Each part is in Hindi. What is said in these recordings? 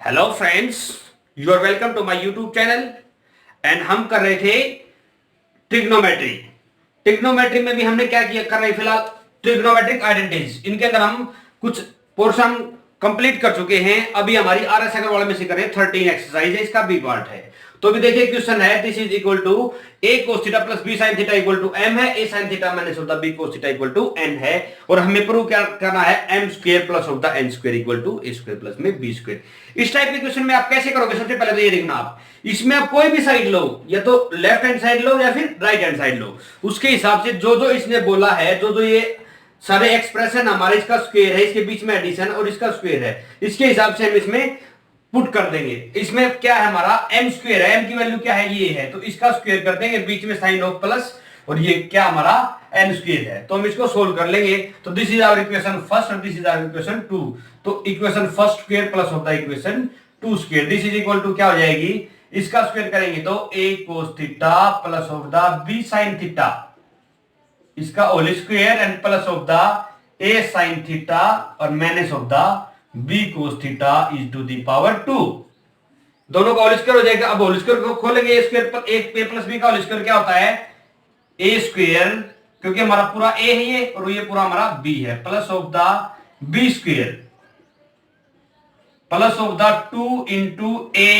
Hello friends, you are welcome to my YouTube channel. And हम कर रहे थे ट्रिग्नोमेट्री। ट्रिग्नोमेट्री में भी हमने क्या किया कर रहे फिलहाल ट्रिग्नोमेट्रिक आइडेंटिटीज। इनके अंदर हम कुछ पोर्शन कंप्लीट कर चुके हैं। अभी हमारी RS अग्रवाल में से कर रहे हैं 13 एक्सरसाइज है, इसका बी पार्ट है। तो अभी देखिए क्वेश्चन है this is equal to a cos theta plus b sin theta equal to m है। a sin theta minus of the b cos theta equal to n है। और हमें प्रूव क्या करना है m square plus of the n square equal to a square plus में b स्क्वायर। इस टाइप के क्वेश्चन में आप कैसे करोगे? सबसे पहले तो ये देखना, आप इसमें आप कोई भी साइड लो, या तो लेफ्ट हैंड साइड लो या फिर राइट हैंड साइड लो। उसके हिसाब से जो जो इसने बोला है, जो जो ये सारे एक्सप्रेशन हमारे, इसका स्क्वायर है, इसके बीच में एडिशन और इसका स्क्वायर है, इसके हिसाब से हम इसमें पुट कर देंगे। इसमें क्या है हमारा m स्क्वायर है, m की वैल्यू क्या है ये है, तो इसका स्क्वायर कर देंगे, बीच में साइन ऑफ प्लस, और ये क्या हमारा n स्क्वायर है। तो हम इसको सोल्व कर लेंगे। तो this is our equation first और this is our equation two. तो equation first square plus of the equation two square, this is equal to क्या हो जाएगी, इसका स्क्वायर करेंगे तो a cos theta plus of the b sin theta, इसका whole square and plus of the a sin theta और minus of the b cos theta is to the power 2। दोनों का होल स्क्वायर हो जाएगा। अब होल स्क्वायर को खोलेंगे, a स्क्वायर पर एक a प्लस b का होल स्क्वायर क्या होता है, a स्क्वायर, क्योंकि हमारा पूरा a है ये और ये पूरा हमारा b है, plus of the b square plus of the 2 into a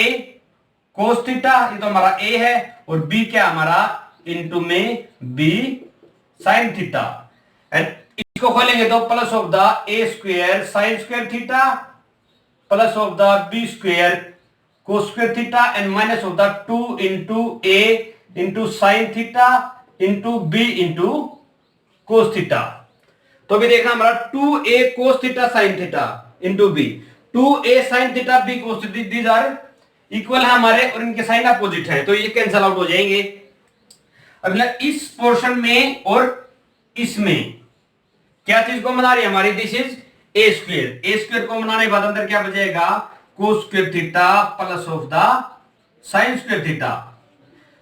cos theta, ये तो हमारा a है, और b क्या हमारा इंटू में b sin थीटा। एंड इसको खोलेंगे तो plus of the a square sin square theta plus of the b square cos square theta and minus of the 2 into a into sin theta into b into cos theta. तो अभी देखना हमारा 2a cos theta sin theta into b, 2a sin theta b cos theta, these are equal है हमारे, और इनके साइन अपोजिट है, तो ये कैंसल आउट हो जाएंगे। अगला इस पोर्शन में और इसमें क्या चीज को बना रही है हमारी, this is a square. a square को बनाने के बाद अंदर क्या बचेगा, cos square theta plus of the sin square theta.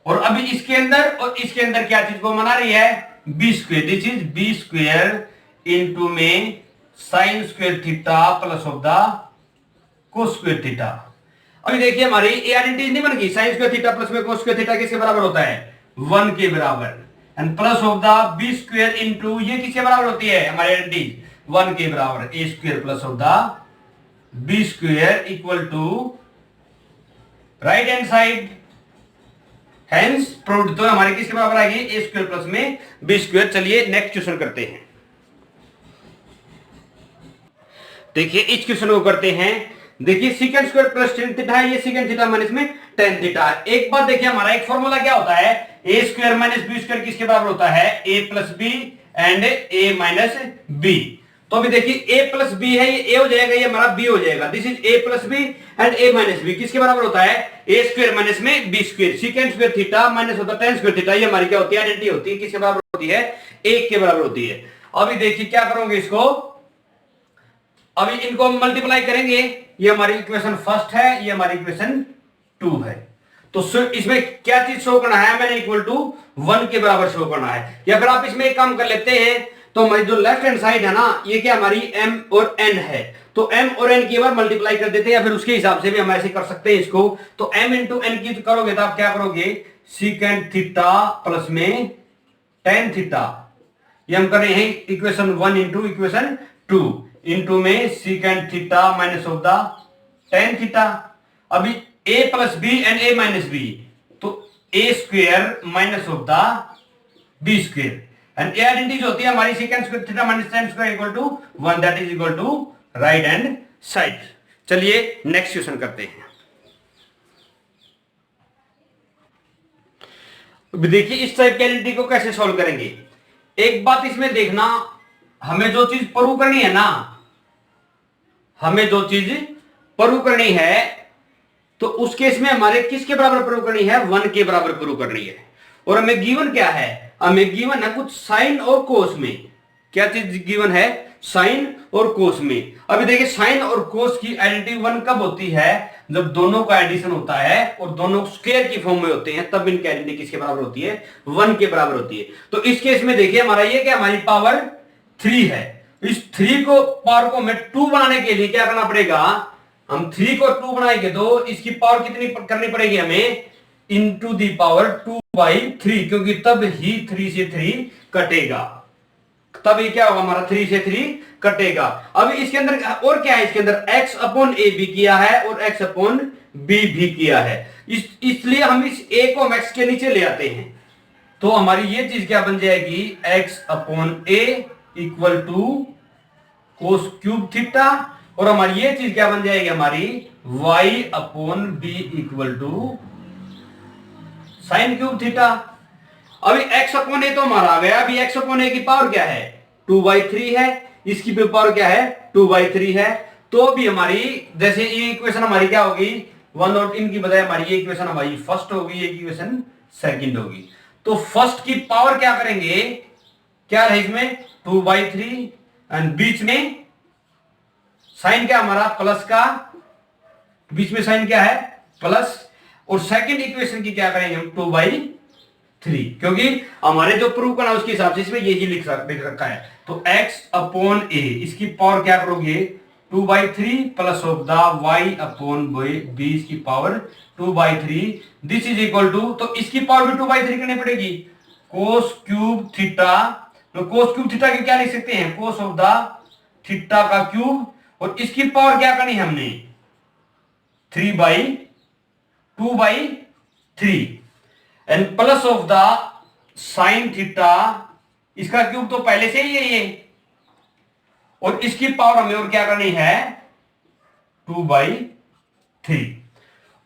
और अभी इसके अंदर और इसके अंदर क्या चीज को बना रही है, b square, this is b square into में sin square theta plus of the cos square theta. अभी देखिए हमारी ये आइडेंटिटी नहीं बन गई, sin स्क्वायर थीटा प्लस में cos स्क्वायर थीटा किसके बराबर होता है, 1 के बराबर, and plus of the b square into ये किसके बराबर होती है हमारी आइडेंटिटी, 1 के बराबर, a square plus of the b square equal to right hand side, hence proved. तो हमारी किसके बराबर आएगी, a स्क्वायर प्लस में b स्क्वायर। चलिए नेक्स्ट क्वेश्चन करते हैं। देखिए इस क्वेश्चन को करते हैं। देखिए second square plus tan theta है, ये सेकंड थीटा माइनस में tan थीटा है। एक बात देखिए, हमारा एक फॉर्मूला क्या होता है, a square minus b square किसके बराबर होता है, a plus b and a minus b। तो अभी देखिए a प्लस b है, ये a हो जाएगा, ये हमारा b हो जाएगा, this is a plus b and a minus b किसके बराबर होता है, a स्क्वायर माइनस में b square, second square theta minus होता है tan स्क्वायर थीटा, ये हमारी क्या होती है, आइडेंटिटी होती है, किसके बराबर होती है, 1 के बराबर होती है। अभी देखिए क्या करोगे इसको, अभी इनको मल्टीप्लाई करेंगे, ये हमारी इक्वेशन फर्स्ट है, ये हमारी इक्वेशन टू है। तो इसमें क्या चीज शो करना है, मैंने इक्वल टू 1 के बराबर शो करना है। या फिर आप इसमें एक काम कर लेते हैं, तो हमारी जो लेफ्ट हैंड साइड है ना, ये क्या हमारी m और n है, तो m और n की बार मल्टीप्लाई कर देते हैं, या फिर उसके हिसाब से भी हम ऐसे कर सकते हैं इसको। तो m इंटू n की करोगे तो आप क्या करोगे, सीकेंड थीटा प्लस में tan थीटा, ये हम कर रहे हैं इक्वेशन 1 इंटू इक्वेशन 2 इंटू में secant theta minus of the tan theta. अभी a plus B and a minus B, तो a square minus of the b square, and ये आइडेंटिटी होती है हमारी second square theta minus tan square equal to 1, that is equal to right hand side. चलिए नेक्स्ट क्वेश्चन करते हैं। देखिए इस टाइप की आइडेंटिटी को कैसे सॉल्व करेंगे। एक बात इसमें देखना, हमें जो चीज प्रूव करनी है ना, हमें जो चीज प्रूव करनी है, तो उस केस में हमारे किसके बराबर प्रूव करनी है, 1 के बराबर प्रूव करनी है। और हमें गिवन क्या है, हमें गिवन है कुछ साइन और कोस में, क्या चीज गिवन है, साइन और कोस में। अभी देखिए साइन और कोस की आइडेंटिटी 1 कब होती है, जब दोनों का एडिशन होता है और दोनों स्क्वायर की फॉर्म में होते हैं, तब इनकी आइडेंटिटी किसके बराबर होती है, 1 के बराबर होती है। तो इस केस में देखिए हमारा ये क्या, हमारी पावर 3 है, इस 3 को पावर को हमें 2 बनाने के लिए क्या करना पड़ेगा, हम 3 को 2 बनाएंगे तो इसकी पावर कितनी करनी पड़ेगी हमें, इंटू दी पावर 2/3, क्योंकि तब ही 3 से 3 कटेगा, तब ये क्या होगा हमारा 3 से 3 कटेगा। अब इसके अंदर और क्या है, इसके अंदर x अपॉन ए भी किया है और x अपॉन बी भी किया है, इसलिए हम इस a को x के नीचे ले आते हैं, तो हमारी ये चीज क्या बन जाएगी, x upon A equal to cos cube theta, और हमारी ये चीज क्या बन जाएगी हमारी y upon B equal to sine cube theta. अभी x अपॉन ए तो हमारा आ गया, अभी x अपॉन ए की पावर क्या है 2/3 है, इसकी पावर क्या है 2/3 है, तो भी हमारी जैसे ये इक्वेशन हमारी क्या होगी 1 और इनकी बजाय हमारी ये इक्वेशन हमारी फर्स्ट होगी, ये इक्वेशन सेकंड होगी। तो फर्स्ट की पावर क्या करेंगे, क्या है इसमें 2/3 एंड बीच में साइन क्या हमारा प्लस का, बीच में साइन क्या है प्लस, और सेकंड इक्वेशन की क्या करेंगे हम 2/3, क्योंकि हमारे जो प्रूव करना उसके हिसाब से इसमें यही लिख रखा है। तो x अपॉन ए इसकी पावर क्या करोगे 2/3 plus of the y upon b इसकी power 2/3, this is equal to, तो इसकी पावर भी 2/3 करनी पड़ेगी कोस क्यूब थीटा, तो कोस क्यूब थीटा की क्या लिख सकते हैं कोस ऑफ द थीटा का क्यूब, और इसकी पावर क्या करनी है हमने 3/2/3 and plus of the sine theta, इसका क्यूब तो पहले से ही है ये, और इसकी पावर हमें और क्या करनी है 2/3।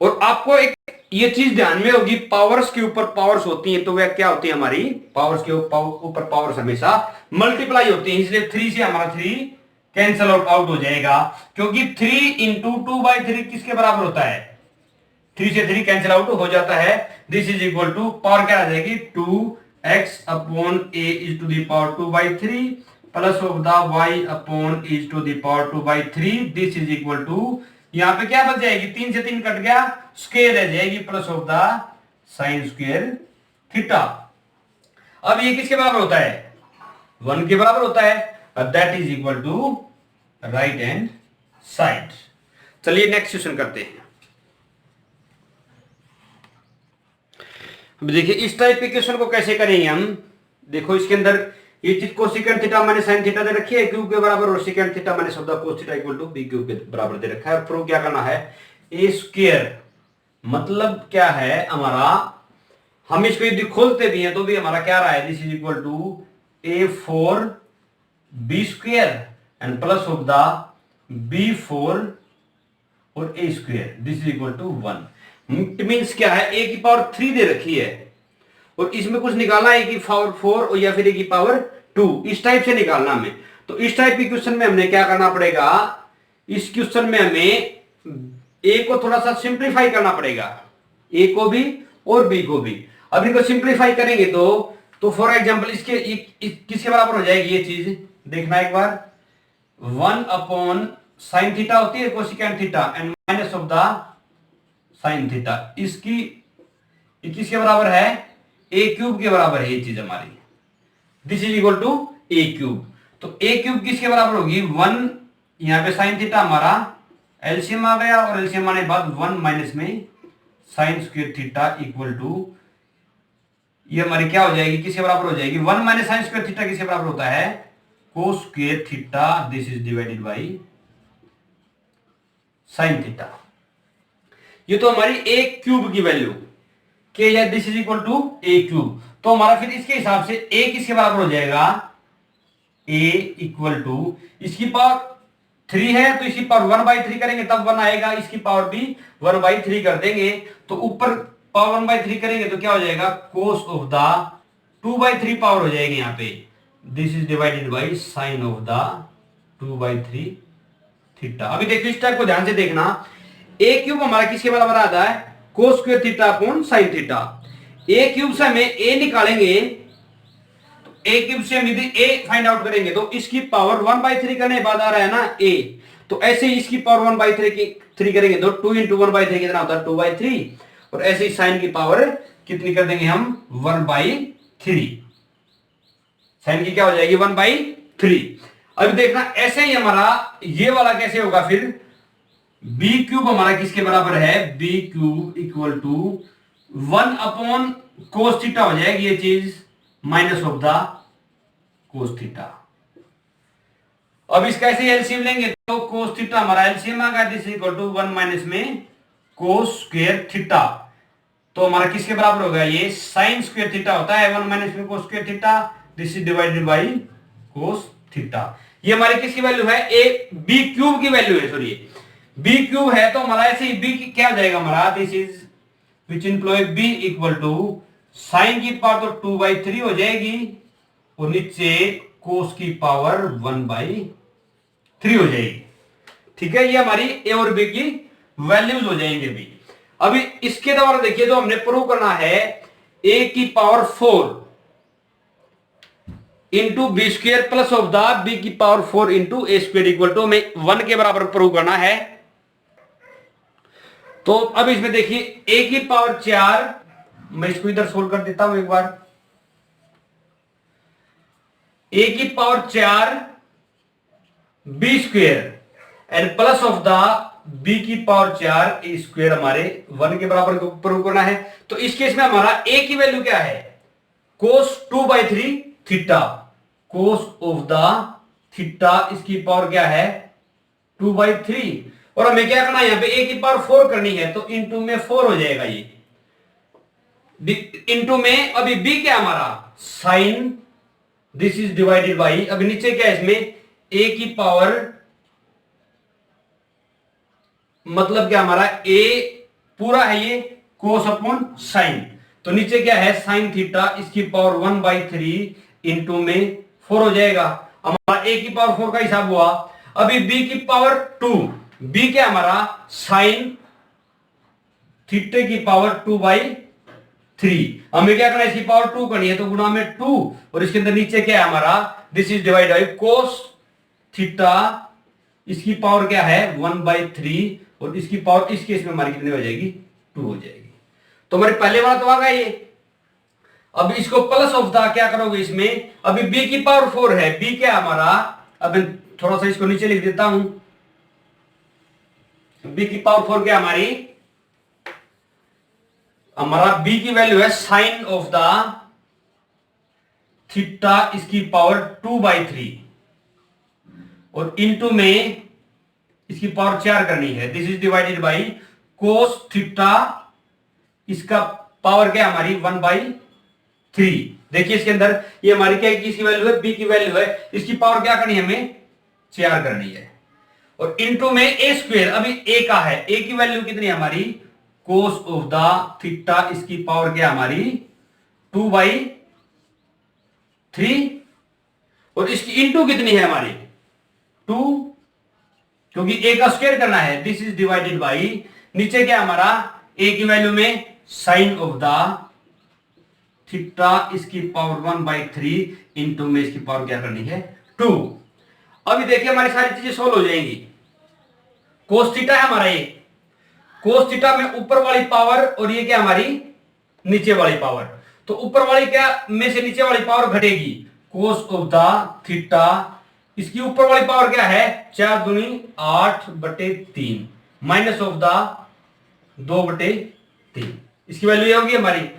और आपको एक ये चीज ध्यान में होगी, पावर्स के ऊपर पावर्स होती हैं तो वह क्या होती है हमारी पावर्स के ऊपर पावर्स हमेशा मल्टीप्लाई होती हैं, इसलिए 3 से हमारा 3 कैंसल आउट हो जाएगा, क्योंकि 3 इंटू 2/3 किसके बराबर होता है 3 से 3 कैंसिल आउट हो जाता है, this is equal to power क्या आ जाएगी 2x upon A is to the power 2/3 plus of the y upon is to the power 2/3, this is equal to, यहां पे क्या बच जाएगी 3 से 3 कट गया, स्क्वायर रह जाएगी plus of the sine square theta. अब ये किसके बराबर होता है 1 के बराबर होता है, that is equal to right hand side. चलिए नेक्स्ट क्वेश्चन करते हैं। अब देखिए इस टाइप के क्वेश्चन को कैसे करेंगे हम, देखो इसके अंदर ये चीज cosecant theta minus sine theta दे रखी है क्यूब के बराबर, और secant theta minus of the cos theta equal to b cube के बराबर दे रखा है, और प्रूव क्या करना है ए स्क्वायर, मतलब क्या है हमारा, हम इसको यदि खोलते भी हैं तो भी हमारा क्या रहा है this is equal to a4 b square and plus of the b4 और a square, this is equal to 1। It means क्या है a की पावर 3 दे रखी है और इसमें कुछ निकालना है a की पावर 4 और या फिर a की पावर 2, इस टाइप से निकालना हमें। तो इस टाइप की क्वेश्चन में हमने क्या करना पड़ेगा, इस क्वेश्चन में हमें a को थोड़ा सा सिंप्लीफाई करना पड़ेगा, a को भी और b को भी। अब इनको सिंप्लीफाई करेंगे तो फॉर एग्जांपल इसके किसके बराबर हो जाएगी ये चीज, देखना एक बार 1 अपॉन साइन थीटा होती है cosecant theta and minus of the sine theta, इसकी किसके बराबर है a क्यूब के बराबर है ये चीज हमारी, this is equal to a cube. तो a क्यूब किसके बराबर होगी 1, यहां पे साइन थीटा हमारा एलसीएम आ गया, और एलसीएम आने के बाद 1 माइनस में sine square theta equal to, ये हमारी क्या हो जाएगी किसके बराबर हो जाएगी 1 माइनस साइन स्क्वायर थीटा किसके बराबर होता है cos square theta, this is divided by sine theta. ये तो हमारी a क्यूब की वैल्यू के या this is equal to a cube, तो हमारा फिर इसके हिसाब से a किसके बराबर हो जाएगा a इक्वल टू, इसकी पावर 3 है तो इसकी पावर 1/3 करेंगे तब 1 आएगा, इसकी पावर भी 1/3 कर देंगे, तो ऊपर पावर 1/3 करेंगे तो क्या हो जाएगा कोस ऑफ द 2/3 पावर हो जाएगी यहाँ पे, this is divided by sign of the 2/3 theta. अभी देखिए इस टाइप को ध्यान से देखना, a क्यूब हमारा किसके बराबर आता है cos square theta upon sine theta, a cube से हमें a निकालेंगे, तो a क्यूब से हम यदि a फाइंड आउट करेंगे तो इसकी पावर 1/3 करने के बाद आ रहा है ना a, तो ऐसे ही इसकी पावर 1/3 करेंगे तो 2 इंटू 1/3 कितना होता है 2/3, और ऐसे ही साइन की पावर कितनी कर देंगे हम 1/3, साइन की क्या हो जाएगी 1/3। अब देखना ऐसे ही हमारा ये वाला कैसे होगा फिर बी क्यूब हमारा किसके बराबर है, B cube equal to 1 upon cos theta हो जाएगी ये चीज, minus of the cos theta. अब इसका ऐसे एलसीएम लेंगे तो कोस थीटा हमारा एलसीएम आ गया, दिस इक्वल टू 1 माइनस में कोस स्क्वायर थीटा, तो हमारा किसके बराबर होगा, ये साइन स्क्वायर थीटा होता है 1 माइनस में cos square theta, this is divided by cos theta. ये हमारी किसकी वैल्यू है, ए बी क्यूब की वैल्यू है, सॉरी बी क्यूब है, तो हमारा ऐसे ही बी क्या हो जाएगा हमारा, this is which imply B equal to sine की पावर तो 2/3 हो जाएगी और नीचे कोस की पावर 1/3 हो जाएगी। ठीक है, ये हमारी ए और बी की वैल्यूज हो जाएंगे भी। अभी इसके द्वारा देखिए जो हमने प्रूव करना है ए की power 4 into b square plus of the B की power 4 into a square equal to में 1 के बराबर प्रूव करना है। तो अब इसमें देखिए ए की पावर 4, मैं इसको इधर सोल्व कर देता हूं एक बार, ए की power 4 B square and plus of the B की पावर 4 ए स्क्वेयर हमारे 1 के बराबर प्रूव करना है। तो इस केस में हमारा ए की वैल्यू क्या है, कोस 2/3 theta, cos of the theta इसकी पावर क्या है 2/3, और हमें क्या करना है यहां पे ए की पावर 4 करनी है, तो इंटू में 4 हो जाएगा ये, इंटू में अभी बी क्या हमारा sine, this is divided by, अभी नीचे क्या है इसमें ए की पावर, मतलब क्या हमारा ए पूरा है ये कोस अपॉन साइन, तो नीचे क्या है साइन थीटा इसकी पावर 1/3 इंटू में 4 हो जाएगा। हमारा ए की पावर 4 का हिसाब हुआ। अभी बी की पावर 2, बी क्या हमारा साइन थीटे की पावर 2/3, हमें क्या करना है इसकी पावर 2 करनी है, तो गुणा में 2 और इसके अंदर नीचे क्या है हमारा, this is divide by cos theta इसकी पावर क्या है 1/3 और इसकी पावर इस केस में हमारी कितनी हो जाएगी 2 हो जाएगी। तो हमारे पहले वाला तो आ गया ये। अब इसको प्लस ऑफ द क्या करोगे इसमें, अभी b की पावर 4 है, b क्या हमारा, अब थोड़ा सा इसको नीचे लिख देता हूं, b की पावर 4 क्या हमारा b की वैल्यू है साइन ऑफ द थीटा इसकी पावर 2/3 और इनटू में इसकी पावर 4 करनी है, this is divided by cos theta इसका पावर क्या हमारी 1/3। देखिए इसके अंदर ये हमारी क्या किसकी वैल्यू है, बी की वैल्यू है, इसकी पावर क्या करनी है हमें 4 करनी है, और इनटू में ए स्क्वेयर, अभी ए का है, ए की वैल्यू कितनी है हमारी कोस ऑफ द थीटा इसकी पावर क्या हमारी 2/3 और इसकी इनटू कितनी है हमारी 2, क्योंकि ए का स्क्वायर करना है, दिस इज डिवाइडेड बाई नीचे क्या हमारा ए की वैल्यू में साइन ऑफ द थीटा इसकी पावर 1/3 इंटू में इसकी पावर क्या करनी है 2। अभी देखिए हमारी सारी चीजें सोल्व हो जाएंगी। कोस थीटा है हमारा ये, कोस थीटा में ऊपर वाली पावर और ये क्या हमारी नीचे वाली पावर, तो ऊपर वाली क्या में से नीचे वाली पावर घटेगी, कोस ऑफ द थीटा इसकी ऊपर वाली पावर क्या है 4 दूनी 8/3 माइनस ऑफ द 2/3, इसकी वैल्यू ये होगी हमारी,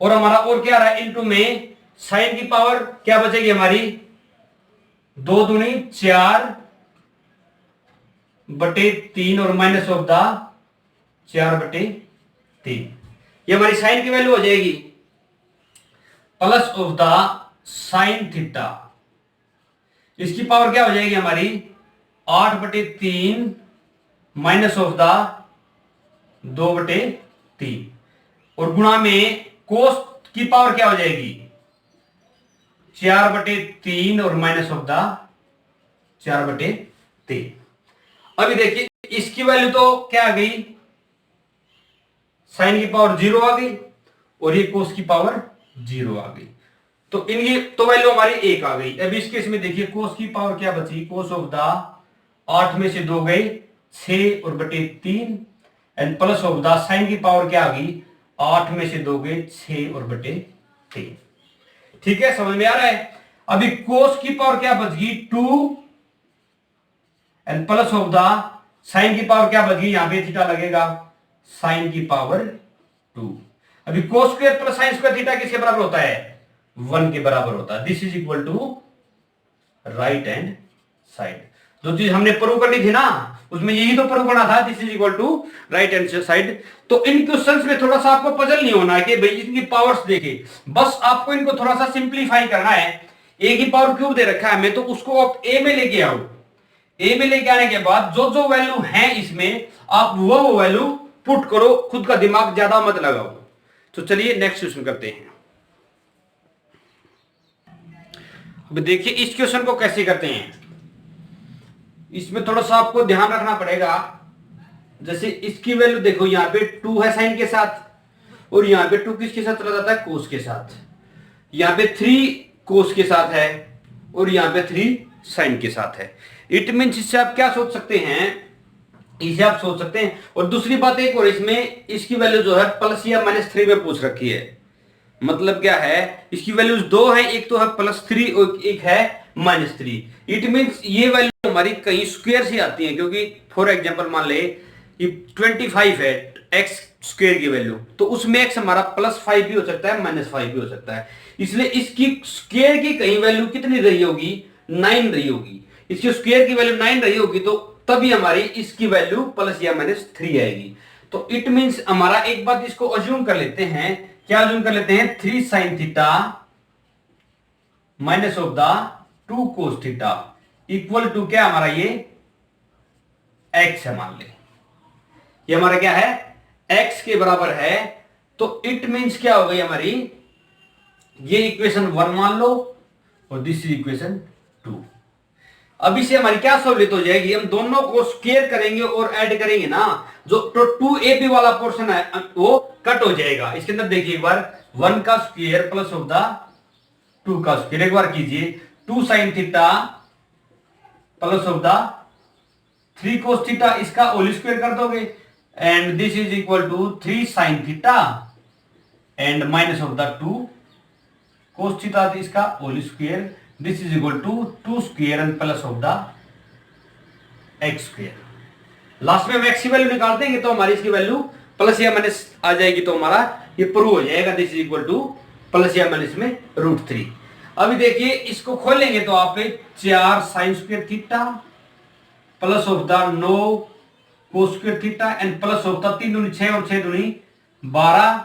और हमारा और क्या आ रहा है इनटू में साइन की पावर क्या बचेगी हमारी 2 दूनी 4/3 और माइनस ऑफ द 4/3, ये हमारी साइन की वैल्यू हो जाएगी, plus of the sine theta इसकी पावर क्या हो जाएगी हमारी 8/3 माइनस ऑफ द 2/3 और गुणा में कोस की पावर क्या हो जाएगी 4/3 और माइनस ऑफ द 4/3। अभी देखिए इसकी वैल्यू तो क्या आ गई, साइन की पावर 0 आ गई और ये कोस की पावर 0 आ गई, तो इनकी तो वैल्यू हमारी 1 आ गई। अब इस केस में देखिए कोस की पावर क्या बची, कोस ऑफ द 8 में से 2 गए 6 और बटे 3 and plus of the sine की पावर क्या आ गई 8 में से 2 गए 6 और बटे 3। ठीक है, समझ में आ रहा है। अभी कोस की पावर क्या बच गई 2 and plus of the sine की पावर क्या बची, यहां पे थीटा लगेगा, साइन की पावर 2। अभी cos square plus sine square theta किसके बराबर होता है, 1 के बराबर होता है। This is equal to right hand side. जो चीज हमने प्रूव करनी थी ना, उसमें यही तो प्रूव करना था, this is equal to right hand side. तो इन क्वेश्चंस में थोड़ा सा आपको पजल नहीं होना है कि भाई इनकी पावर्स देखे, बस आपको इनको थोड़ा सा सिंप्लीफाई करना है। ए की पावर क्यूब दे रखा है हमें, तो उसको आप ए में लेके आओ। ए में लेके आने के बाद जो जो वैल्यू है इसमें आप वो वैल्यू पुट करो, खुद का दिमाग ज्यादा मत लगाओ। तो चलिए नेक्स्ट क्वेश्चन करते हैं। अब देखिए इस क्वेश्चन को कैसे करते हैं, इसमें थोड़ा सा आपको ध्यान रखना पड़ेगा। जैसे इसकी वैल्यू देखो, यहां पे 2 है साइन के साथ, और यहां पे 2 किसके साथ चला जाता है, कोस के साथ। यहां पे 3 कोस के साथ है, और यहां पे 3 साइन के साथ है। इट मीन्स इससे आप क्या सोच सकते हैं, इसे आप सोच सकते हैं। और दूसरी बात एक और, इसमें इसकी वैल्यू जो है प्लस या -3 में पूछ रखी है। मतलब क्या है, इसकी वैल्यूज 2 है, एक तो है +3 और एक है -3। इट मींस ये वैल्यू हमारी कहीं स्क्वायर से आती है, क्योंकि फॉर एग्जांपल मान ले कि 25 है x स्क्वायर की वैल्यू, तो उसमें x हमारा +5 भी हो सकता है, -5 भी हो सकता है। इसलिए इसकी स्क्वायर की कहीं वैल्यू कितनी रही होगी, 9 रही होगी। इसकी स्क्वायर की वैल्यू 9 रही होगी, तो तभी हमारी इसकी वैल्यू प्लस या -3 आएगी। तो इट मींस हमारा एक बात इसको अज्यूम कर लेते हैं, क्या अज्यूम कर लेते हैं, 3 sin theta minus of the 2 cos theta equal to क्या हमारा ये x है। मान ले ये हमारा क्या है, x के बराबर है। तो इट मींस क्या हो गई हमारी, ये इक्वेशन 1 मान लो, और दिस इज इक्वेशन 2। अब इसे हमारी क्या सॉल्यूट हो जाएगी, हम दोनों को स्क्वायर करेंगे और ऐड करेंगे ना, जो तो 2ab वाला पोर्शन है वो कट हो जाएगा। इसके अंदर देखिए एक बार, 1 का स्क्वायर प्लस ऑफ द 2 का स्क्वायर, एक बार कीजिए, 2 sin theta plus of the 3 cos theta, इसका होल स्क्वायर कर दोगे, and this is equal to 3 sin theta and minus of the 2 cos theta, इसका whole square, this is equal to 2 square and plus of the x square. Last में हम x की वैल्यू निकाल देंगे तो हमारी इसकी वैल्यू प्लस या माइनस आ जाएगी, तो हमारा ये प्रूव हो जाएगा, this is equal two plus या माइनस में √3। अभी देखिए इसको खोलेंगे तो आप 4 sin square theta plus of the 9 cos square theta and plus of the 3 दूनी 6 और 6 दूनी 12,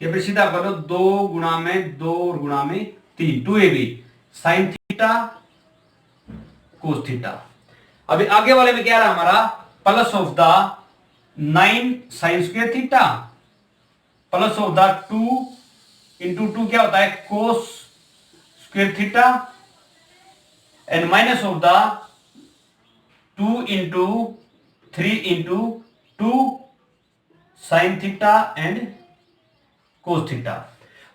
ये फिर सीधा कर लो, 2 गुणा में 2 और गुणा में 3, 2ab sin theta cos theta. अभी आगे वाले में क्या रहा हमारा, plus of the 9 sin square theta plus of the 2 into 2 क्या होता है, cos square theta and minus of the 2 into 3 into 2 sin theta and cos theta.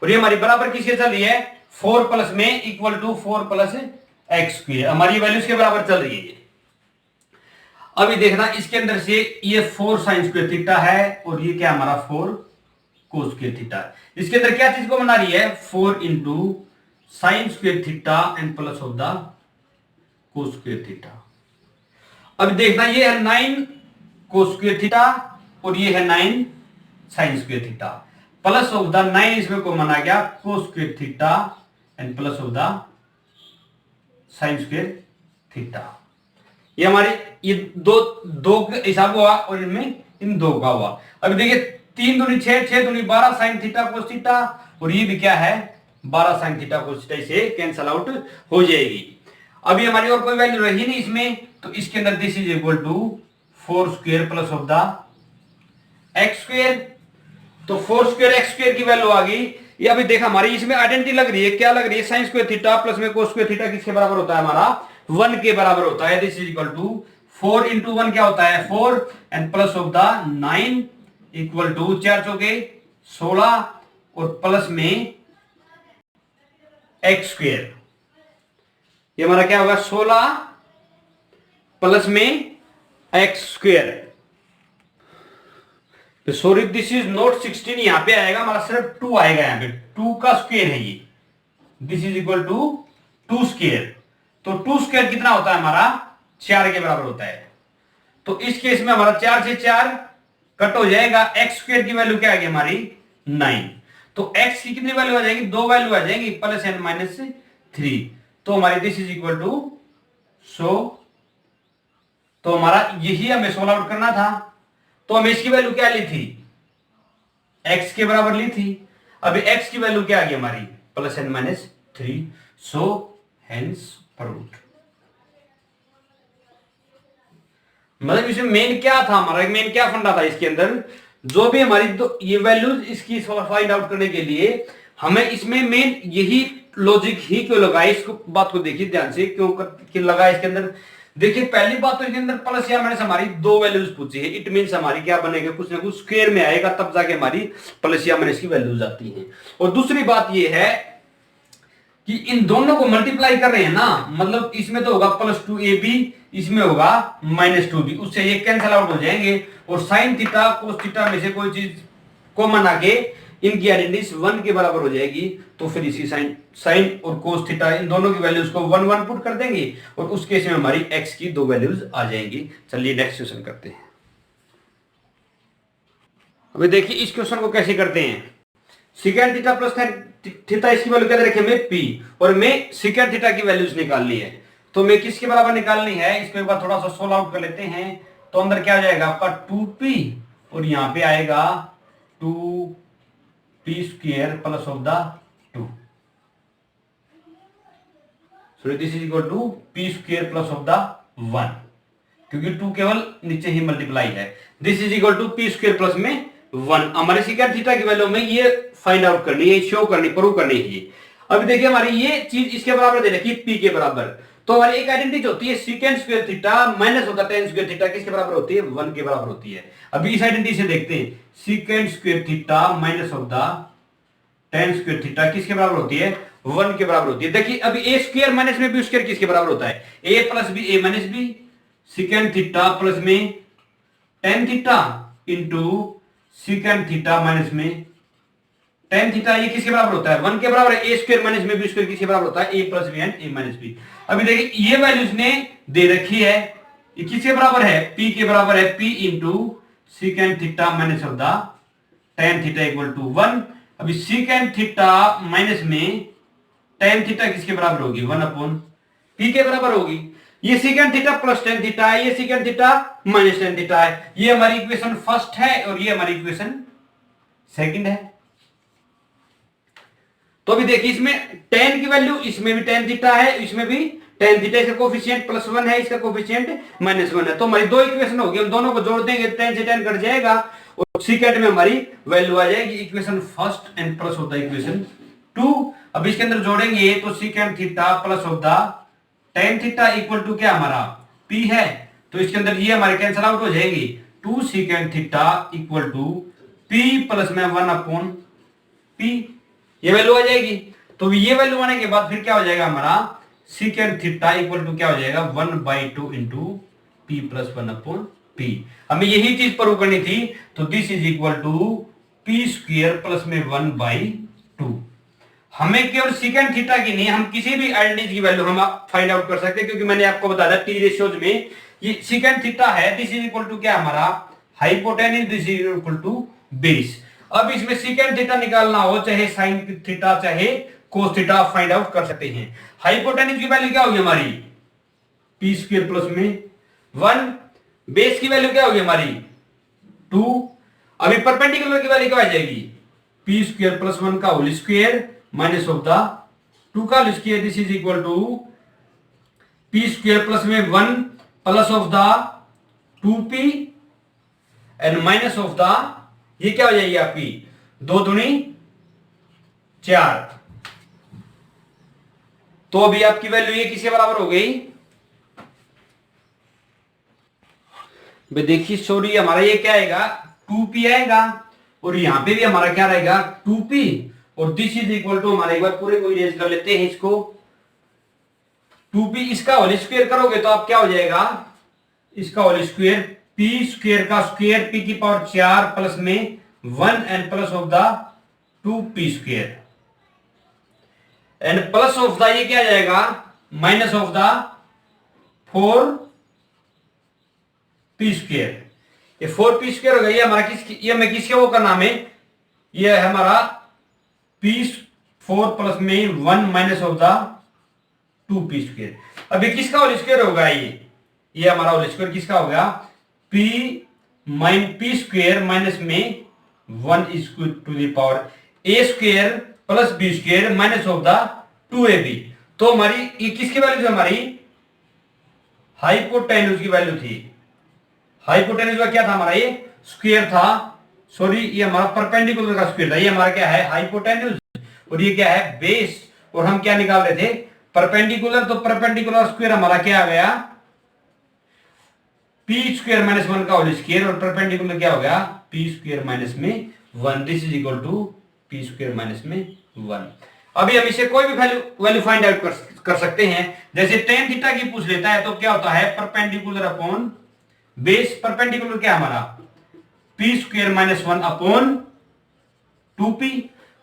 और ये हमारी बराबर किसके चल रही है, 4 प्लस में equal to 4 plus x square, हमारी वैल्यू इसके बराबर चल रही है। अभी देखना इसके अंदर से ये 4 sin स्क्वायर थीटा है, और ये क्या हमारा 4 cos स्क्वायर थीटा। इसके अंदर क्या चीज को बना रही है, 4 into sine square theta and plus of the cos square theta. अब देखना ये है 9 cos स्क्वायर थीटा और ये है 9 sign square theta, plus of the 9 इसमें को मना गया cos square theta and plus of the sine square theta. ये हमारे ये दो हिसाब हुआ और इनमें इन दो का हुआ। अभी देखिए 3 दूनी 6, 6 दूनी 12 साइन थीटा cos थीटा, और ये भी क्या है 12 साइन थीटा cos थीटा, इसे कैंसल आउट हो जाएगी। अभी हमारी और कोई वैल्यू रही नहीं इसमें, तो इसके अंदर this is equal to 4 square plus of the x square. तो 4 स्क्वायर x स्क्वायर की वैल्यू आ गई। ये अभी देखा हमारी इसमें आइडेंटिटी लग रही है, क्या लग रही है, साइन स्क्वायर थीटा प्लस में cos स्क्वायर थीटा किसके बराबर होता है, हमारा 1 के बराबर होता है। This is equal to 4 into 1 क्या होता है 4 and plus of the 9 equal to 4 चौके 16 और प्लस में x स्क्वायर, ये हमारा क्या होगा 16 प्लस में x square. Sorry this is not 16, यहां पे आएगा हमारा सिर्फ 2 आएगा, यहां पे 2 का स्क्वायर है ये, this is equal to 2 square. तो 2 स्क्वायर कितना होता है हमारा 4 के बराबर होता है। तो इस केस में हमारा 4 से 4 कट हो जाएगा, एक्स स्क्वायर की वैल्यू क्या आ गई हमारी 9। तो एक्स की कितनी वैल्यू आ जाएगी, 2 वैल्यू आ जाएगी, प्लस एंड माइनस 3। तो हमारी दिस इज इक्वल टू 100। तो हमारा यही हमें सोल्व आउट करना था। तो हमें इसकी वैल्यू क्या ली थी, एक्स के बराबर ली थी। अभी एक्स की वैल्यू क्या आ गई हमारी, plus and minus 3। So hence proved. मतलब इसमें मेन क्या था हमारा, मेन क्या फंडा था इसके अंदर, जो भी हमारी ये वैल्यूज इसकी फाइंड आउट करने के लिए हमें इसमें मेन यही लॉजिक ही क्यों लगा, इसको बात को देखिए ध्यान से, क्यों लगा इसके अंदर। देखिए पहली बात तो इसके अंदर प्लस या माइनस हमारी 2 वैल्यूज पूछी है, इट मींस हमारी क्या बनेगा, कुछ ना कुछ स्क्वायर में आएगा, तब जाके हमारी प्लस या माइनस की वैल्यूज आती हैं। और दूसरी बात ये है कि इन दोनों को मल्टीप्लाई कर रहे हैं ना, मतलब इसमें तो होगा +2ab, इसमें होगा -2b, उससे ये कैंसिल आउट हो जाएंगे। और साइन थीटा कोस थीटा में से कोई चीज कॉमन आके इनकी आइडेंटिटी 1 के बराबर हो जाएगी। तो फिर इसी साइन और कोस थीटा इन दोनों की वैल्यूज को 1 1 पुट कर देंगे, और उस केस में हमारी एक्स की 2 वैल्यूज आ जाएंगी। चलिए नेक्स्ट क्वेश्चन करते हैं। अभी देखिए इस क्वेश्चन को कैसे करते हैं। सिकेंड थीटा प्लस थीटा, इसकी वैल्यू क्या रखे हमें पी, और मैं सिकेंड थीटा की वैल्यूज निकालनी है। तो मैं किसके बराबर निकालनी है, इसको एक बार थोड़ा सा सोल्व आउट कर लेते हैं। तो अंदर क्या आ जाएगा आपका 2p, और यहां पे आएगा 2p square plus of the 2। So this is equal to p square plus of the 1, क्योंकि 2 केवल नीचे ही मल्टीप्लाई है। This is equal to p square plus में 1। हमारे सिकेंड थीटा की वैल्यू में ये फाइंड आउट करनी है, शो करनी, प्रूव करनी है। अभी देखिए हमारी ये चीज इसके बराबर दे रखी है, p के बराबर। तो हमारी एक आइडेंटिटी होती है सिकेंड स्क्वायर थीटा माइनस होता है टेन स्क्वायर थीटा, किसके बराबर होती है, 1 के बराबर होती है। अभी इस आइडेंटिटी से देखते हैं, secant square theta minus of the tan square theta किसके बराबर होती है, 1 के बराबर होती है। देखिए अभी ए स्क्वायर माइनस में बी स्क्वायर किसके बराबर होता है, a plus b a minus b, secant theta plus में tan theta into secant theta minus में टेन थीटा, ये किसके बराबर होता है, 1 के बराबर है। ए स्क्वायर माइनस में बी स्क्वायर किसके बराबर होता है, a plus B and a minus b. अभी देखिए ये वैल्यूज ने दे रखी है, ये किसके बराबर है, p के बराबर है, p into secant theta minus of the tan theta equal to 1। अभी सिकेंड थीटा माइनस में टेन थीटा किसके बराबर होगी, 1 अपॉन p के बराबर होगी। ये secant theta plus tan theta है, ये secant theta minus tan theta है। ये हमारी इक्वेशन फर्स्ट है और ये हमारी इक्वेशन सेकंड है। तो अभी देखिए इसमें टेन की वैल्यू, इसमें भी टेन थीटा है, इसमें भी टेन थीटा, इसका कोफिशिएंट +1 है, इसका कोफिशिएंट -1 है। तो हमारी दो इक्वेशन होगी, हम दोनों को जोड़ देंगे, टेन से टेन कट जाएगा और सेकंड में हमारी वैल्यू आ जाएगी equation first and plus of the equation 2। अब इसके अंदर जोड़ेंगे तो secant theta plus of the tan theta equal to क्या हमारा p है, तो इसके अंदर ये हमारे कैंसिल आउट हो जाएंगे। 2 secant theta equal to p plus में 1 अपॉन p, ये वैल्यू आ जाएगी। तो ये वैल्यू आने के बाद फिर क्या हो जाएगा हमारा सिकेंड थीटा इक्वल टू क्या हो जाएगा 1/2 into p plus 1 upon p। हमें यही चीज प्रूव करनी थी, तो this is equal to p square plus में 1/2। हमें केवल सिकेंड थीटा की नहीं, हम किसी भी आइडेंटिटी की वैल्यू हम फाइंड आउट कर सकते हैं, क्योंकि मैंने आपको बताया टी रेशियोज में ये सिकेंड थीटा है, दिस इज इक्वल टू क्या हमारा hypotenuse, this is equal to base. अब इसमें सिकेंड थीटा निकालना हो, चाहे साइन थीटा चाहे कोस थीटा, फाइंड आउट कर सकते हैं। हाइपोटेन्यूज की वैल्यू क्या होगी हमारी p स्क्वायर प्लस में 1, बेस की वैल्यू क्या होगी हमारी 2। अभी परपेंडिकुलर की वैल्यू क्या आ जाएगी p स्क्वायर प्लस 1 का whole square minus of the 2 का whole square, this is equal to p square plus में 1 plus of the 2p and minus of the, ये क्या हो जाएगी आपकी 2 दूनी 4। तो अभी आपकी वैल्यू ये किसके बराबर हो गई, देखिए सॉरी हमारा ये क्या आएगा 2p आएगा, और यहां पे भी हमारा क्या रहेगा 2p, और दिस इज इक्वल टू हमारे एक बार पूरे को इरेज कर लेते हैं इसको, 2p इसका होल स्क्वायर करोगे तो आप क्या हो जाएगा, इसका होल स्क्वायर p स्क्वायर का स्क्वायर p की पावर 4 प्लस में 1 and plus of the 2p square and plus of the, ये क्या आ जाएगा minus of the 4 P square, ये 4p² हो गया। ये हमारा ये मैं किसके वो का नाम है, ये है हमारा p4 प्लस में 1 माइनस ऑफ द 2p²। अब ये किसका होल स्क्वायर होगा, ये हमारा होल स्क्वायर किसका होगा, p² माइनस में 1 is to the power a² plus b² minus of the 2ab। तो हमारी ये किसकी वैल्यू थी, हमारी हाइपोटेन्यूज की वैल्यू थी। हाइपोटेन्यूज का क्या था हमारा, ये स्क्वायर था, सॉरी ये हमारा परपेंडिकुलर का स्क्वायर था। ये हमारा क्या है, हाइपोटेन्यूज, और ये क्या है, बेस। और हम क्या निकाल रहे थे, परपेंडिकुलर। तो परपेंडिकुलर स्क्वायर हमारा क्या आ गया, p² माइनस 1 का होल स्क्वायर, और परपेंडिकुलर क्या हो गया, p² माइनस में 1। This is equal to p² minus में 1। अभी हम इसे कोई भी वैल्यू फाइंड आउट कर सकते हैं। जैसे tan थीटा की पूछ लेता है तो क्या होता है, परपेंडिकुलर अपॉन बेस। परपेंडिकुलर क्या हमारा, p² minus 1 upon 2p।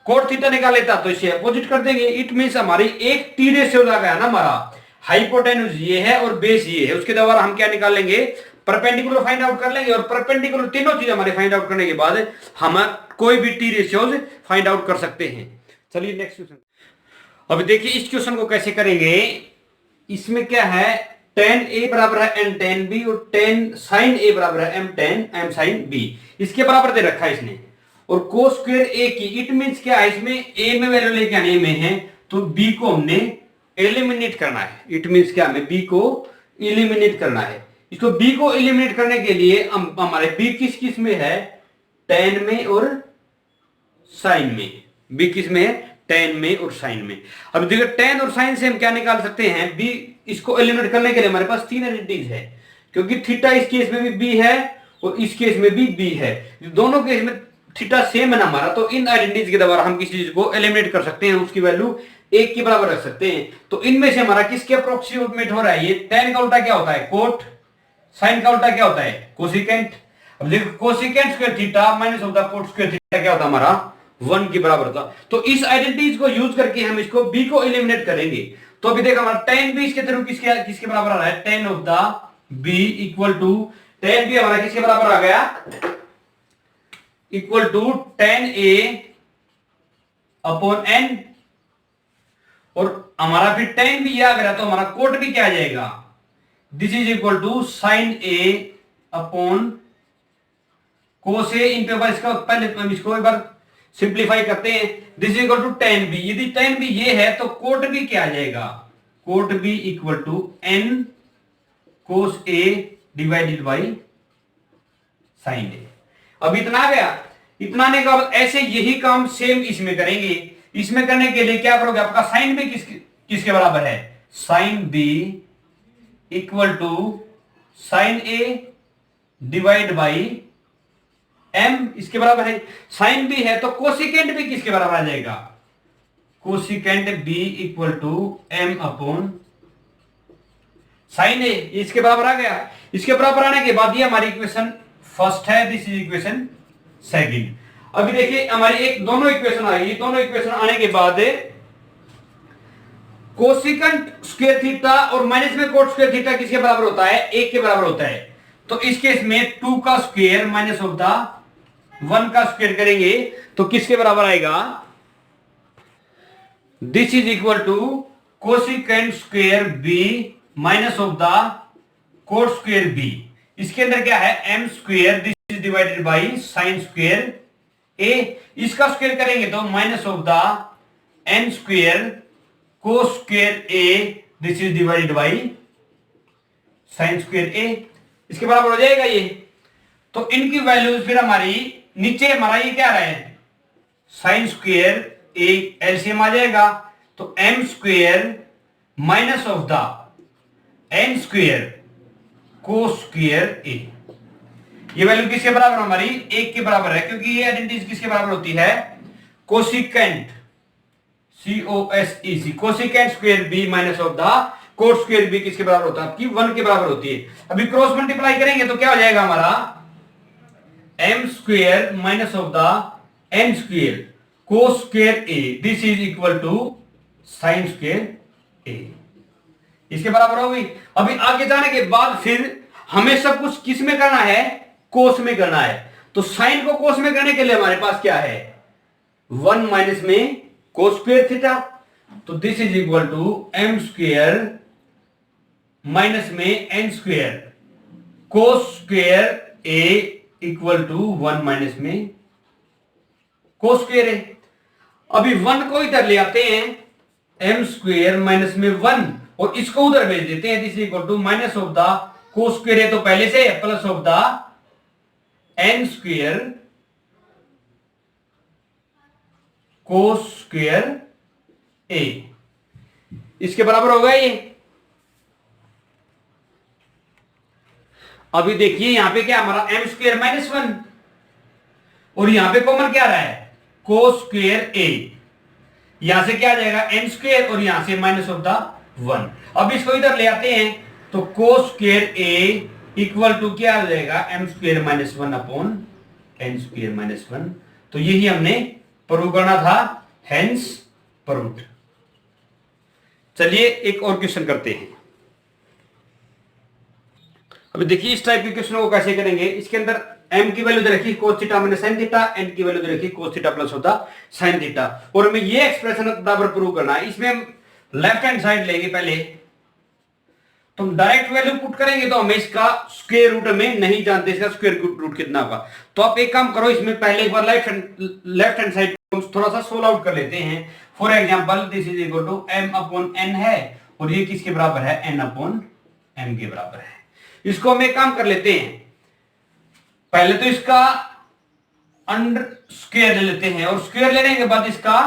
Cot theta निकाल लेता तो इसे अपोजिट कर देंगे। इट मींस हमारी एक टी रेशियो लगा है ना, हमारा हाइपोटेन्यूज ये है और बेस ये है, उसके द्वारा हम क्या निकाल लेंगे, परपेंडिकुलर फाइंड आउट कर लेंगे। और परपेंडिकुलर तीनों चीज हमारे फाइंड आउट करने के बाद हम कोई भी टी रेशियोज फाइंड आउट कर सकते हैं। चलिए नेक्स्ट क्वेश्चन। अब देखिए इस क्वेश्चन को कैसे करेंगे। इसमें क्या है, tan a बराबर है n tan b और tan sin a बराबर है m sin b, इसके बराबर दे रखा है इसने। और cos स्क्वायर a की, इट मींस क्या है, इसमें a में वैल्यू लेके आने में है तो b को हमने एलिमिनेट करना है। इट मींस क्या, हमें b को एलिमिनेट करना है। इसको b को एलिमिनेट करने के लिए हमारे b किस किस में है, tan में और sin में। b किस में है, tan में और sin में। अब देखिए tan और sin से हम क्या निकाल सकते हैं, b इसको एलिमिनेट करने के लिए हमारे पास 3 आइडेंटिटीज है, क्योंकि थीटा इस केस में भी b है और इस केस में भी b है, दोनों केस में थीटा सेम है ना हमारा। तो इन आइडेंटिटीज के द्वारा हम किसी चीज को एलिमिनेट कर सकते हैं, उसकी वैल्यू 1 के बराबर रख सकते हैं। तो इनमें से हमारा किसके अप्रोक्सीमेट हो रहा है, ये tan का उल्टा क्या होता है, कोट, sin का उल्टा क्या होता है, कोसिकेंट। अब देखो cosecant square theta minus of the cot square theta क्या होता है हमारा, 1 के बराबर था। तो इस आइडेंटिटीज को यूज करके हम इसको b को एलिमिनेट करेंगे। तो अभी देखो हमारा tan b इसके थ्रू किसके बराबर आ रहा है, tan of the b equal to, tan b हमारा किसके बराबर आ गया, equal to tan a upon n। और हमारा फिर tan b आ गया तो हमारा कोट भी क्या आ जाएगा, this is equal to sin a upon cos a इन पे इसका पहले हम इसको एक बार सिंप्लीफाई करते हैं। This is equal to tan b, यदि tan b ये है तो कोट भी क्या आ जाएगा, cot b equal to n cos a divided by sin a। अब इतना आ गया। इतना आने के बाद ऐसे यही काम सेम इसमें करेंगे। इसमें करने के लिए क्या करोगे, आपका sin b किसके बराबर है, sin b equal to sin a divide by m, इसके बराबर है। sin b है तो कोसिकेंट भी किसके बराबर आ जाएगा, cosecant b equal to m upon sin a, इसके बराबर आ गया। इसके बराबर आने के बाद ये हमारी इक्वेशन फर्स्ट है, दिस इज इक्वेशन सेकंड। अभी देखिए हमारी दोनों इक्वेशन आ गई। दोनों इक्वेशन आने के बाद कोसिकेंट स्क्वायर थीटा और माइनस में कोट स्क्वायर थीटा किसके बराबर होता है, 1 के बराबर होता है। तो इस केस में 2 का स्क्वायर माइनस ऑफ द 1 का स्क्वायर करेंगे तो किसके बराबर आएगा, this is equal to cosecant square b minus of the cot square b। इसके अंदर क्या है, m square, this is divided by sine square a। इसका स्क्वायर करेंगे तो minus of the n square cos square a, this is divided by sine square a। इसके बराबर हो जाएगा ये। तो इनकी वैल्यूज फिर हमारी नीचे हमारा ये क्या रहा है, साइन स्क्वायर a एलसीएम आ जाएगा तो m square minus of the n square cos square a। ये वैल्यू किसके बराबर हमारी, 1 के बराबर है, क्योंकि ये आइडेंटिटी किसके बराबर होती है, cosecant COSEC cosecant square b minus of the cot square b किसके बराबर होता है, आपकी 1 के बराबर होती है। अभी क्रॉस मल्टीप्लाई करेंगे तो क्या हो जाएगा हमारा, m square minus of the n square cos square a, this is equal to sine square a, इसके बराबर हो गई। अभी आगे जाने के बाद फिर हमें सब कुछ किस में करना है, कोस में करना है। तो साइन को कोस में करने के लिए हमारे पास क्या है, 1 माइनस में कोस स्क्वायर थीटा। तो this is equal to m square minus में n square cos square A equal to 1 minus में कोस स्क्वायर ए। अभी 1 को इधर ले आते हैं, एम स्क्वायर माइनस में 1 और इसको उधर भेज देते हैं, this equal to minus of the cos square a तो पहले से plus of the n square cos square a, इसके बराबर होगा ये। अभी देखिए यहां पे क्या हमारा एम स्क्वायर माइनस 1 और यहां पे कॉमन क्या रहा है, कोस स्क्वायर ए। यहां से क्या आ जाएगा एन स्क्वायर और यहां से माइनस ऑफ द 1। अब इसको इधर ले आते हैं तो cos square A equal to क्या आ जाएगा, M square minus 1 upon N square minus 1। तो यही हमने प्रूव करना था, हेंस प्रूव्ड। चलिए एक और क्वेश्चन करते हैं। अभी देखिए इस टाइप के क्वेश्चन को कैसे करेंगे। इसके अंदर m की वैल्यू दे रखी cos theta minus sin theta, n की वैल्यू दे रखी cos थीटा प्लस होता sin थीटा, और हमें ये एक्सप्रेशन बराबर प्रूव करना है। इसमें हम लेफ्ट हैंड साइड लेंगे पहले, तो हम डायरेक्ट वैल्यू पुट करेंगे तो हमें इसका स्क्वायर रूट में नहीं जानते, इसका स्क्वायर रूट कितना होगा। तो आप एक काम करो, इसमें पहले एक बार लेफ्ट हैंड साइड थोड़ा सा सोल्व आउट कर लेते हैं। For example this is equal to m upon n है और ये किसके बराबर है, n अपॉन m के बराबर है। इसको हम एक काम कर लेते हैं, पहले तो इसका अंडर स्क्वायर ले लेते हैं और स्क्वायर लेने के बाद इसका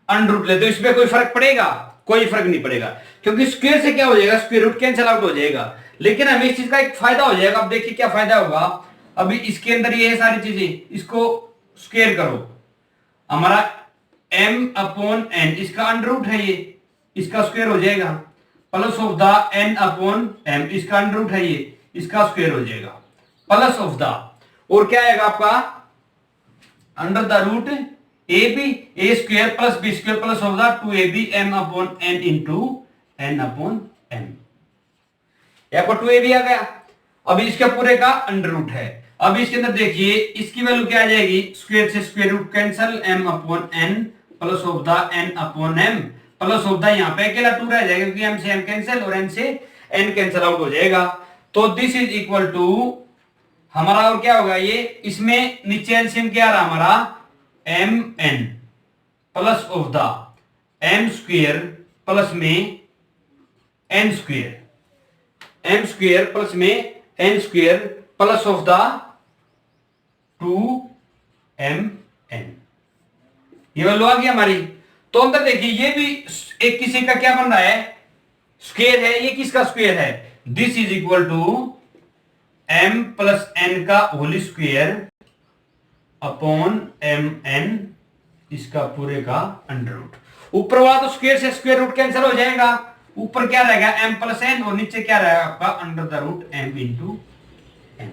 अंडर रूट लेते हैं। इसमें कोई फर्क पड़ेगा, कोई फर्क नहीं पड़ेगा, क्योंकि स्क्वायर से क्या हो जाएगा, स्क्वायर रूट कैंसिल आउट हो जाएगा। लेकिन हमें इस चीज का एक फायदा हो जाएगा। अब देखिए क्या फायदा होगा। अभी इसके अंदर ये है सारी चीजें, इसको स्क्वायर करो, हमारा m अपॉन n, इसका अंडर रूट है ये, इसका स्क्वायर हो जाएगा, plus of the n upon m, इसका अंडर रूट है ये, इसका स्क्वायर हो जाएगा, प्लस ऑफ द, और क्या आएगा आपका under the root A B A square plus B square plus of the 2ab m upon n into n upon m। आपको 2ab आ गया। अब इसके पूरे का अंडर रूट है। अब इसके अंदर देखिए इसकी वैल्यू क्या आ जाएगी, स्क्वायर से square root cancel, m upon n plus of the n upon m plus of the, यहाँ पे अकेला 2 रह जाएगा क्योंकि m से m कैंसिल और n से n कैंसिल आउट हो जाएगा। तो दिस इज इक्वल टू हमारा, और क्या होगा ये, इसमें नीचे एलसीएम क्या आ रहा हमारा, mn plus of the m square plus में n square, m square plus में n square plus of the 2mn, ये वैल्यू आ गई हमारी। तो अंदर देखिए ये भी एक किसी का क्या बन रहा है, स्क्वायर है, ये किसका स्क्वायर है, this is equal to m plus n का होल स्क्वायर अपॉन mn, इसका पूरे का अंडर रूट। ऊपर वाला तो स्क्वायर से स्क्वायर रूट कैंसिल हो जाएगा, ऊपर क्या रहेगा m प्लस n और नीचे क्या रहेगा आपका under the root m into n।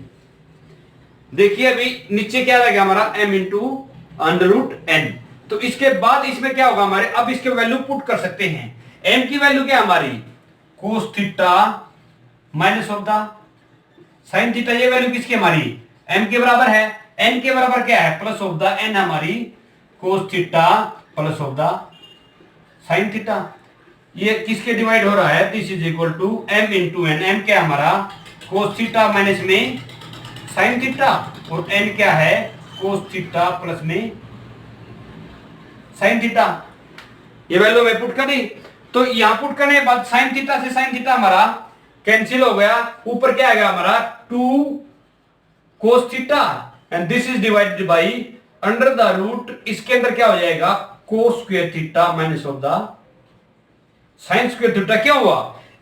देखिए अभी नीचे क्या रहेगा हमारा m into under root n। तो इसके बाद इसमें क्या होगा हमारे, अब इसके वैल्यू पुट कर सकते हैं। m की वैल्यू क्या हमारी, cos theta minus of the sine theta, ये वैल्यू किसकी हमारी m के बराबर है, n के बराबर क्या है प्लस ऑफ द n हमारी cos theta plus of the sine theta. ये किसके डिवाइड हो रहा है, this is equal to m into n, m क्या हमारा कोस थीटा माइनस में साइन थीटा और n क्या है कोस थीटा प्लस में साइन थीटा। ये वैल्यू में पुट कर दी, तो यहां पुट करने के बाद साइन थीटा से साइन थीटा हमारा कैंसिल हो गया, ऊपर क्या आएगा हमारा 2 cos theta and this is divided by under the root, इसके अंदर क्या हो जाएगा cos square theta minus of the sine square theta. क्या हुआ,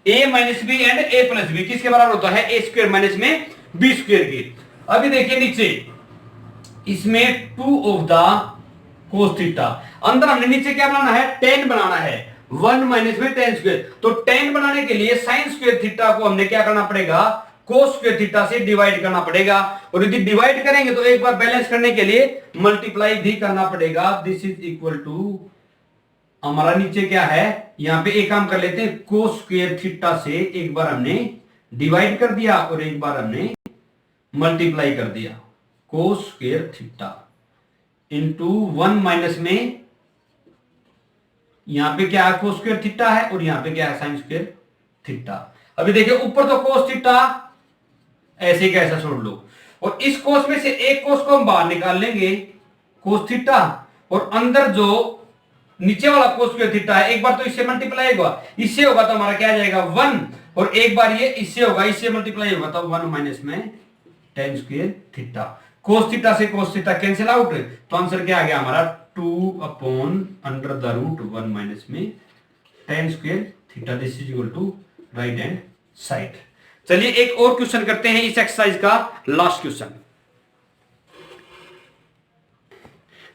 a minus B and a plus B किसके बराबर होता है, a स्क्वायर माइनस में b स्क्वायर की। अभी देखिए नीचे इसमें 2 ऑफ द कोस थीटा, अंदर हमने नीचे क्या बनाना है, tan बनाना है, 1 माइनस में tan स्क्वायर। तो tan बनाने के लिए साइन स्क्वायर थीटा को हमने क्या करना पड़ेगा, कोस स्क्वायर थीटा से डिवाइड करना पड़ेगा, और यदि डिवाइड करेंगे तो एक बार बैलेंस करने के लिए मल्टीप्लाई भी करना पड़ेगा। दिस इज इक्वल टू हमारा नीचे क्या है, यहां पे एक काम कर लेते हैं, कोस स्क्वायर थीटा से एक बार हमने डिवाइड कर दिया और एक बार हमने मल्टीप्लाई कर दिया, कोस स्क्वायर थीटा इंटू 1 माइनस में यहां पे क्या है, कोस स्क्वायर थीटा है और यहां पे क्या है, साइन स्क्वायर थीटा। अभी देखिए ऊपर तो कोस थीटा ऐसे कैसा छोड़ लो, और इस कोस में से एक कोस को हम बाहर निकाल लेंगे, कोस थीटा, और अंदर जो नीचे वाला कोस स्क्वायर थीटा है एक बार तो इससे मल्टीप्लाई होगा, इससे होगा तो हमारा क्या आ जाएगा 1, और एक बार ये इससे होगा, इससे मल्टीप्लाई होगा तो 1 माइनस में tan square theta. Cos theta से कोस थीटा कैंसिल आउट, तो आंसर क्या आ गया हमारा 2 upon under the root 1 minus में tan square theta. This is equal to right hand side. चलिए एक और क्वेश्चन करते हैं इस एक्सरसाइज का, लास्ट क्वेश्चन।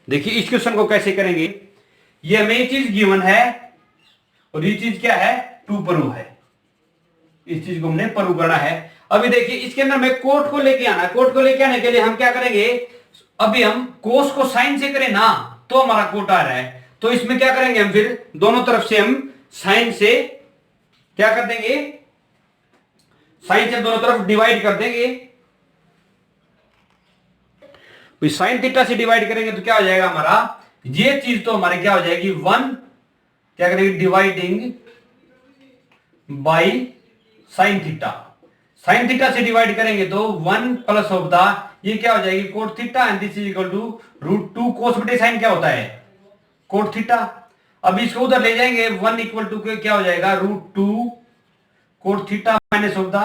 देखिए इस क्वेश्चन को कैसे करेंगे, ये हमें ये चीज गिवन है और ये चीज क्या है, टू प्रूव है, इस चीज को हमने प्रूव करना है। अभी देखिए इसके अंदर में कोट को लेके आना, कोट को लेके आने के लिए हम क्या करेंगे, अभी हम कोस को साइन से करें ना तो हमारा कोट आ रहा है, तो इसमें क्या करेंगे हम, फिर दोनों तरफ से हम साइन से क्या कर देंगे, साइन से दोनों तरफ डिवाइड कर देंगे। साइन थीटा से डिवाइड करेंगे तो क्या हो जाएगा हमारा, ये चीज तो हमारी क्या हो जाएगी 1, क्या करेंगे dividing by sine theta, sign theta से डिवाइड करेंगे तो 1 प्लस ऑफ द, ये क्या हो जाएगी cot theta, and this is equal to root 2 cos बटे साइन क्या होता है, कोट थीटा। अब इसको उधर ले जाएंगे, 1 इक्वल टू क्या हो जाएगा root 2 cot theta minus of the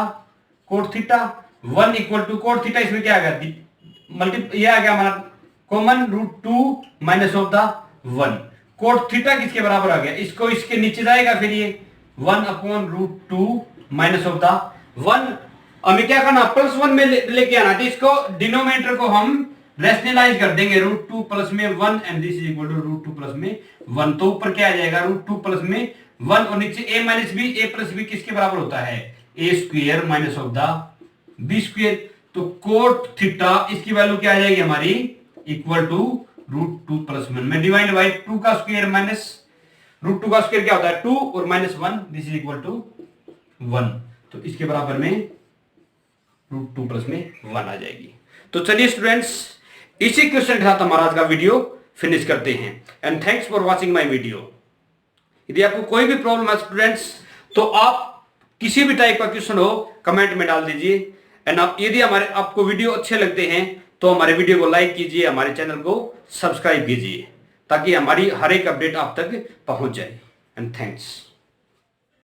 cot theta, 1 equal to cot theta, इसमें क्या आ गया मल्टी, ये आ गया हमारा common root 2 minus of the 1, cot theta किसके बराबर आ गया, इसको इसके नीचे जाएगा, फिर ये 1 upon root 2 minus of the 1। हमें क्या करना, प्लस 1 में लेके आना, तो इसको डिनोमिनेटर को हम रेशनलाइज कर देंगे, रूट 2 प्लस में 1 and this is equal to root 2 plus में 1, तो ऊपर क्या आ जाएगा रूट 2 प्लस में 1 और नीचे a minus b, a plus B किसके बराबर होता है, a square minus of the b square. तो कोट थीटा इसकी वैल्यू क्या आ जाएगी हमारी, इक्वल टू रूट 2 प्लस 1 में डिवाइड बाई 2 का स्क्वायर माइनस रूट 2 का स्क्वायर क्या होता है 2 और minus 1, this is equal to 1, तो इसके बराबर में रूट 2 प्लस में 1 आ जाएगी। तो चलिए स्टूडेंट्स इसी क्वेश्चन के साथ हमारा आज का वीडियो फिनिश करते हैं, and thanks for watching my video. यदि आपको कोई भी प्रॉब्लम है स्टूडेंट्स, तो आप किसी भी टाइप का क्वेश्चन हो कमेंट में डाल दीजिए, एंड आप यदि हमारे आपको वीडियो अच्छे लगते हैं तो हमारे वीडियो को लाइक कीजिए, हमारे चैनल को सब्सक्राइब कीजिए, ताकि हमारी हर एक अपडेट आप तक पहुंच जाए, एंड थैंक्स।